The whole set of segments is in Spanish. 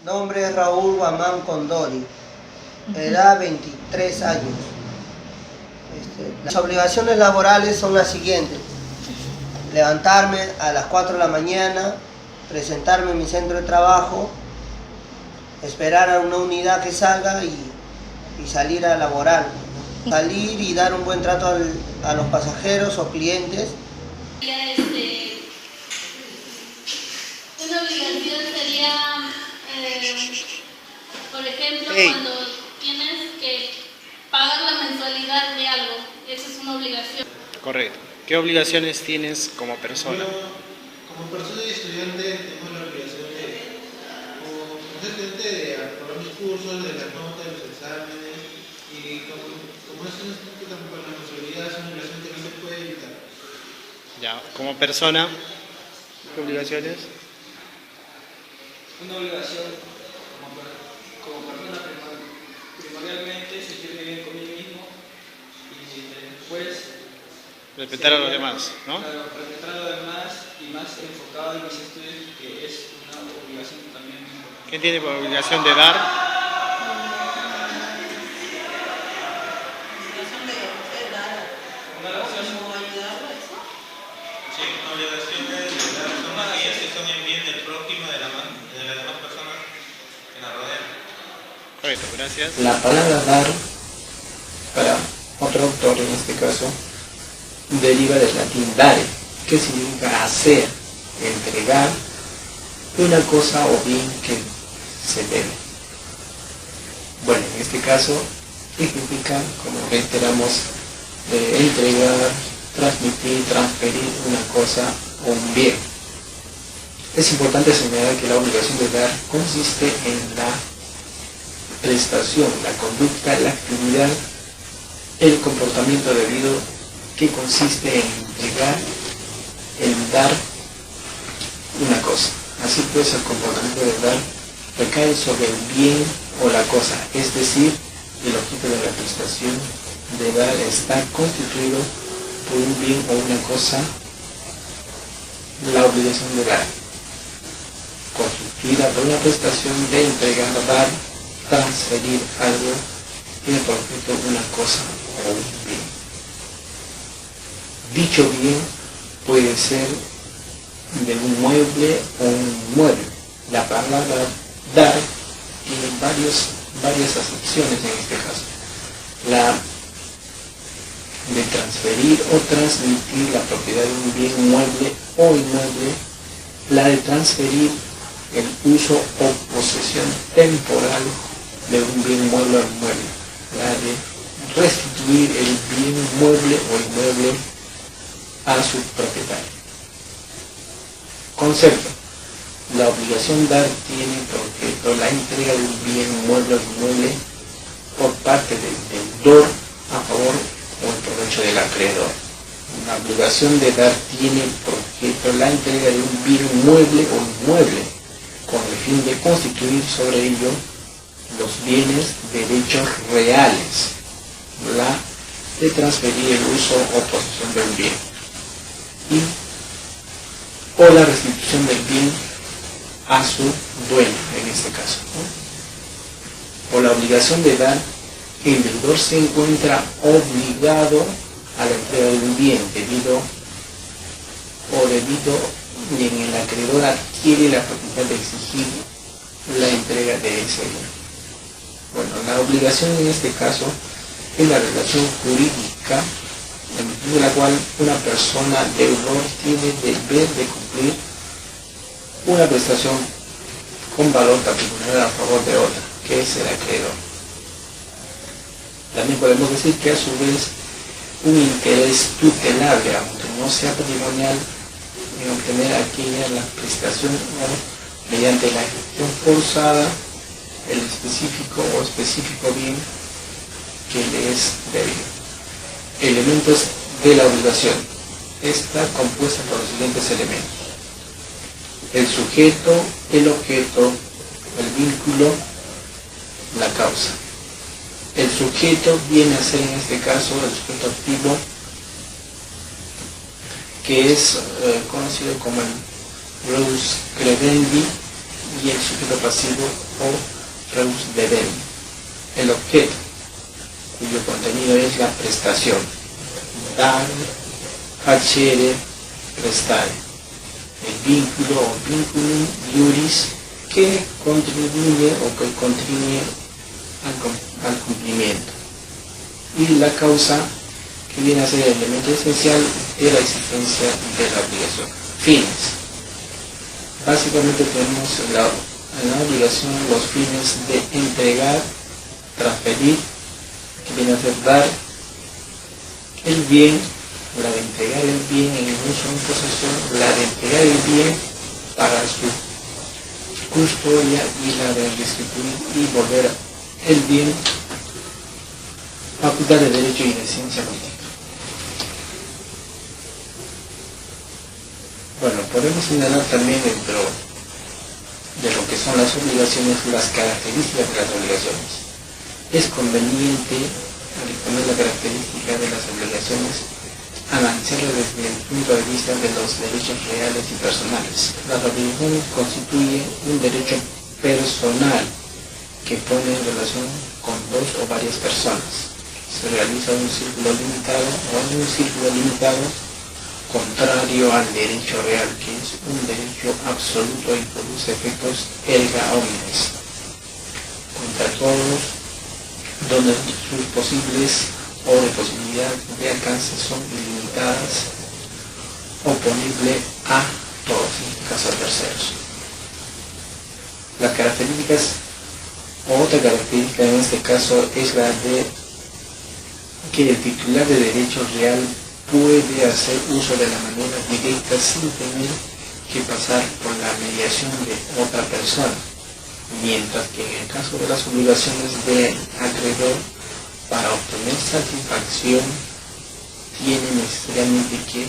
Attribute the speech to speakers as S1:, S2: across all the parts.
S1: Nombre es Raúl Guamán Condori, edad 23 años. Las obligaciones laborales son las siguientes: levantarme a las 4 de la mañana, presentarme en mi centro de trabajo, esperar a una unidad que salga y salir a laborar. Salir y dar un buen trato a los pasajeros o clientes.
S2: Una obligación sería, por ejemplo, cuando tienes que pagar la mensualidad de algo. Eso es una obligación.
S3: Correcto. ¿Qué obligaciones tienes como persona?
S4: Como persona y estudiante tengo la obligación como estudiante de aprobar mis cursos, de las notas, de los exámenes, y como es un estudiante con la mensualidad, es una obligación que no se puede evitar.
S3: Ya, como persona, ¿qué obligaciones?
S5: Una obligación como persona primordialmente sentirme bien conmigo mismo y después
S3: Respetar a los demás, ¿no?
S5: Claro, respetar a los demás y más enfocado en mis estudios, que es una obligación también importante.
S3: ¿Quién tiene por obligación de dar?
S6: Sí, una obligación de dar son aquellas que son en bien del prójimo, de las demás personas que nos rodean.
S3: Correcto, gracias.
S7: La palabra dar, para otro autor en este caso, deriva del latín dare, que significa hacer, entregar una cosa o bien que se debe. Bueno, en este caso significa, como reiteramos, entregar, transmitir, transferir una cosa o un bien. Es importante señalar que la obligación de dar consiste en la prestación, la conducta, la actividad, el comportamiento debido, que consiste en entregar, en dar una cosa. Así pues, el comportamiento de dar recae sobre el bien o la cosa, es decir, el objeto de la prestación de dar está constituido por un bien o una cosa. La obligación de dar, constituida por una prestación de entregar, dar, transferir algo, tiene por objeto una cosa o un bien. Dicho bien puede ser de un mueble o un mueble. La palabra dar tiene varias acepciones en este caso. La de transferir o transmitir la propiedad de un bien mueble o inmueble. La de transferir el uso o posesión temporal de un bien mueble o inmueble. La de restituir el bien mueble o inmueble a su propietario. Concepto: la obligación dar tiene por objeto la entrega de un bien mueble o inmueble por parte del deudor a favor o en provecho del acreedor. La obligación de dar tiene por objeto la entrega de un bien mueble o inmueble con el fin de constituir sobre ello los bienes, derechos reales. La de transferir el uso o posesión de un bien. O la restitución del bien a su dueño, en este caso, ¿no? O la obligación de dar, el deudor se encuentra obligado a la entrega de un bien debido y en el acreedor adquiere la facultad de exigir la entrega de ese bien. Bueno, la obligación en este caso es la relación jurídica en virtud de la cual una persona deudor tiene deber de cumplir una prestación con valor patrimonial a favor de otra, que es el acreedor. También podemos decir que a su vez un interés tutelable, aunque no sea patrimonial, en obtener aquella la prestación mediante la ejecución forzada el específico o específico bien que le es debido. Elementos de la obligación. Está compuesta por los siguientes elementos: el sujeto, el objeto, el vínculo, la causa. El sujeto viene a ser en este caso el sujeto activo, que es conocido como el Rus credendi, y el sujeto pasivo o rebus debendi. El objeto, cuyo contenido es la prestación, dar, facere, prestare. El vínculo o vinculum iuris, que contribuye al cumplimiento. Y la causa, que viene a ser el elemento esencial de la existencia de la obligación. Fines. Básicamente tenemos en la obligación los fines de entregar, transferir, que viene a ser dar el bien, la de entregar el bien en el uso en posesión, la de entregar el bien para su custodia y la de restituir y volver el bien, facultad de derecho y de ciencia política. Bueno, podemos señalar también dentro de lo que son las obligaciones, las características de las obligaciones. Es conveniente, al exponer la característica de las obligaciones, analizarlo desde el punto de vista de los derechos reales y personales. Las obligaciones constituyen un derecho personal que pone en relación con dos o varias personas. Se realiza un círculo limitado o un círculo limitado contrario al derecho real, que es un derecho absoluto y produce efectos erga omnes contra todos, donde sus posibles o de posibilidad de alcance son ilimitadas, oponible a todos, en este caso a terceros. Las características, o otra característica en este caso, es la de que el titular de derecho real puede hacer uso de la manera directa sin tener que pasar por la mediación de otra persona, mientras que en el caso de las obligaciones del acreedor, para obtener satisfacción tiene necesariamente que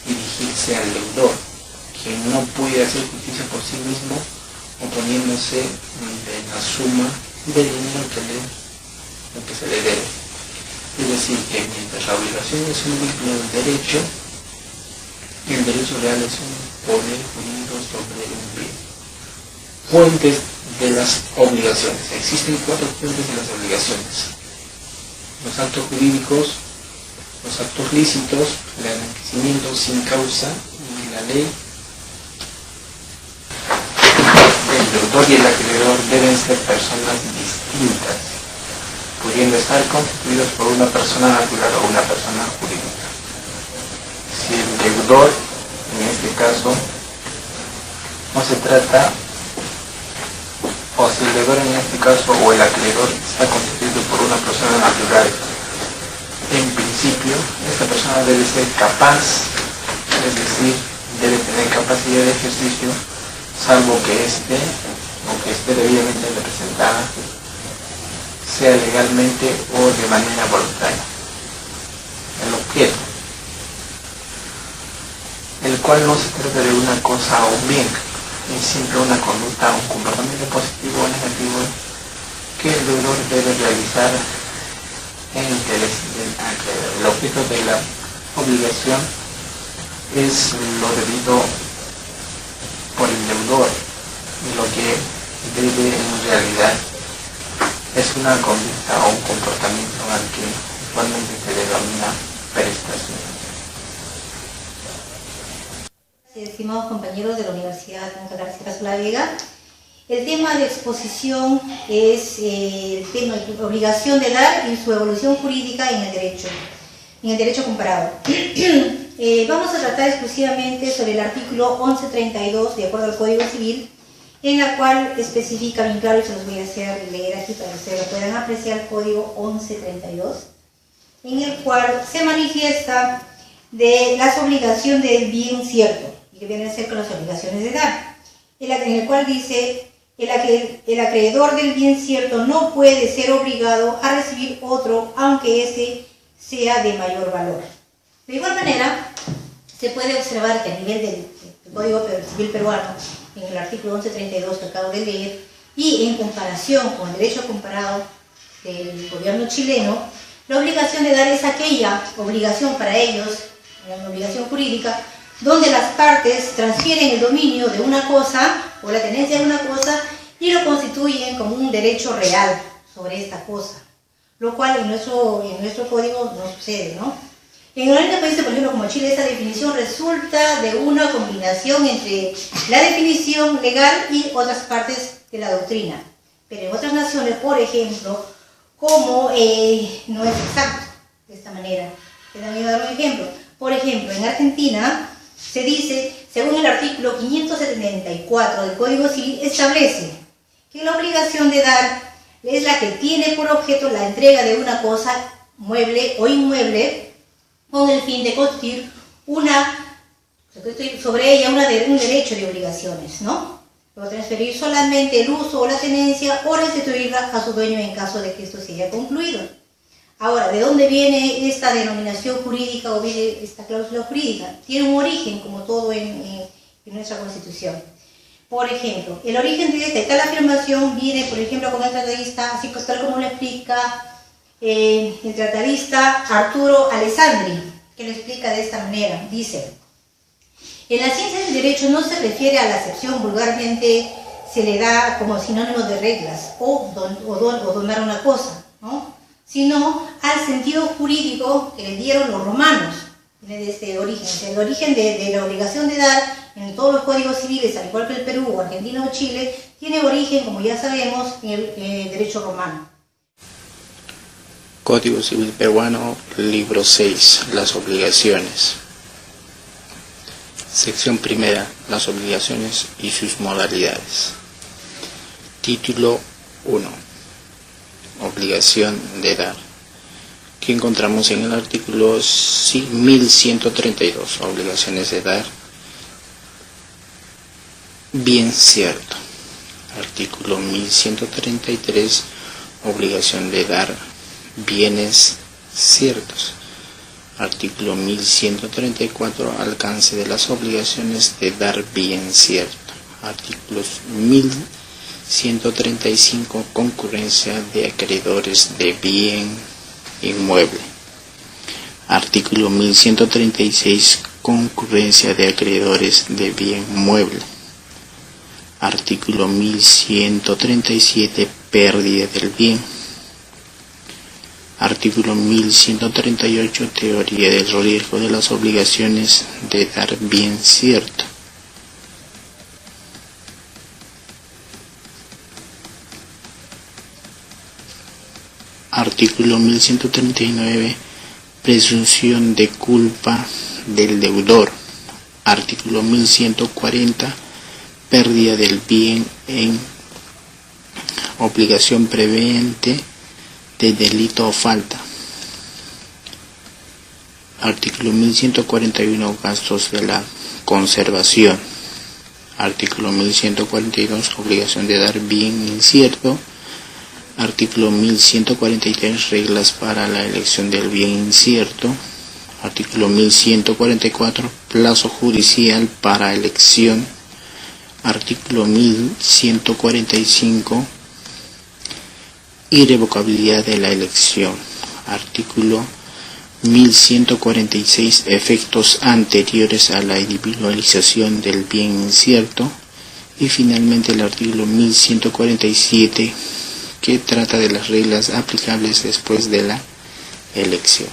S7: dirigirse al deudor, quien no puede hacer justicia por sí mismo oponiéndose de la suma del dinero que se le debe. Es decir, que mientras la obligación es un vínculo del derecho, el derecho real es un poder jurídico sobre un bien. Fuentes de las obligaciones. Existen 4 fuentes de las obligaciones: los actos jurídicos, los actos lícitos, el enriquecimiento sin causa y la ley. El deudor y el acreedor deben ser personas distintas, pudiendo estar constituidos por una persona natural o una persona jurídica. Si el deudor, en este caso, no se trata, o si el deudor en este caso o el acreedor está constituido por una persona natural, en principio esta persona debe ser capaz, es decir, debe tener capacidad de ejercicio, salvo que esté debidamente representada, sea legalmente o de manera voluntaria. El objeto, el cual no se trata de una cosa o un bien, es siempre una conducta, un comportamiento positivo o negativo que el deudor debe realizar en interés del acreedor. El objeto de la obligación es lo debido por el deudor y lo que debe en realidad es una conducta o un comportamiento al que usualmente se denomina prestación.
S8: Estimados compañeros de la Universidad Garcilaso de la Vega, el tema de exposición es el tema de obligación de dar y su evolución jurídica en el derecho comparado. Vamos a tratar exclusivamente sobre el artículo 1132 de acuerdo al Código Civil, en la cual especifica bien claro, y se los voy a hacer leer aquí para que ustedes lo puedan apreciar, el Código 1132, en el cual se manifiesta de las obligaciones del bien cierto, y que vienen a ser con las obligaciones de dar, en el cual dice: el acreedor del bien cierto no puede ser obligado a recibir otro, aunque éste sea de mayor valor. De igual manera, se puede observar que a nivel del Código Civil peruano, en el artículo 1132 que acabo de leer, y en comparación con el derecho comparado del gobierno chileno, la obligación de dar es aquella obligación para ellos, una obligación jurídica, donde las partes transfieren el dominio de una cosa o la tenencia de una cosa y lo constituyen como un derecho real sobre esta cosa, lo cual en nuestro código no sucede, ¿no? En otros países, por ejemplo, como Chile, esta definición resulta de una combinación entre la definición legal y otras partes de la doctrina. Pero en otras naciones, por ejemplo, como no es exacto de esta manera. Voy a dar un ejemplo. Por ejemplo, en Argentina se dice, según el artículo 574 del Código Civil, establece que la obligación de dar es la que tiene por objeto la entrega de una cosa mueble o inmueble con el fin de constituir sobre ella un derecho de obligaciones, ¿no? O transferir solamente el uso o la tenencia o restituirla a su dueño en caso de que esto se haya concluido. Ahora, ¿de dónde viene esta denominación jurídica o viene esta cláusula jurídica? Tiene un origen, como todo en nuestra Constitución. Por ejemplo, el origen de tal afirmación viene, por ejemplo, con el tratadista, así tal como lo explica el tratadista Arturo Alessandri, que lo explica de esta manera. Dice: en la ciencia del derecho no se refiere a la acepción, vulgarmente se le da como sinónimo de reglas o donar una cosa, ¿no? Sino al sentido jurídico que le dieron los romanos, de este origen. El origen de la obligación de dar en todos los códigos civiles, al igual que el Perú, o Argentina o Chile, tiene origen, como ya sabemos, en el derecho romano.
S7: Código Civil Peruano, libro 6, las obligaciones. Sección primera, las obligaciones y sus modalidades. Título 1, obligación de dar, que encontramos en el artículo 1132, obligaciones de dar bien cierto. Artículo 1133, obligación de dar bienes ciertos. Artículo 1134, alcance de las obligaciones de dar bien cierto. Artículos 1135, concurrencia de acreedores de bien inmueble. Artículo 1136, concurrencia de acreedores de bien mueble. Artículo 1137, pérdida del bien. Artículo 1138, teoría del riesgo de las obligaciones de dar bien cierto. Artículo 1139, presunción de culpa del deudor. Artículo 1140, pérdida del bien en obligación previente de delito o falta. Artículo 1141, gastos de la conservación. Artículo 1142, obligación de dar bien incierto. Artículo 1143, reglas para la elección del bien incierto. Artículo 1144, plazo judicial para elección. Artículo 1145, irrevocabilidad de la elección. Artículo 1146, efectos anteriores a la individualización del bien incierto. Y finalmente el artículo 1147, que trata de las reglas aplicables después de la elección.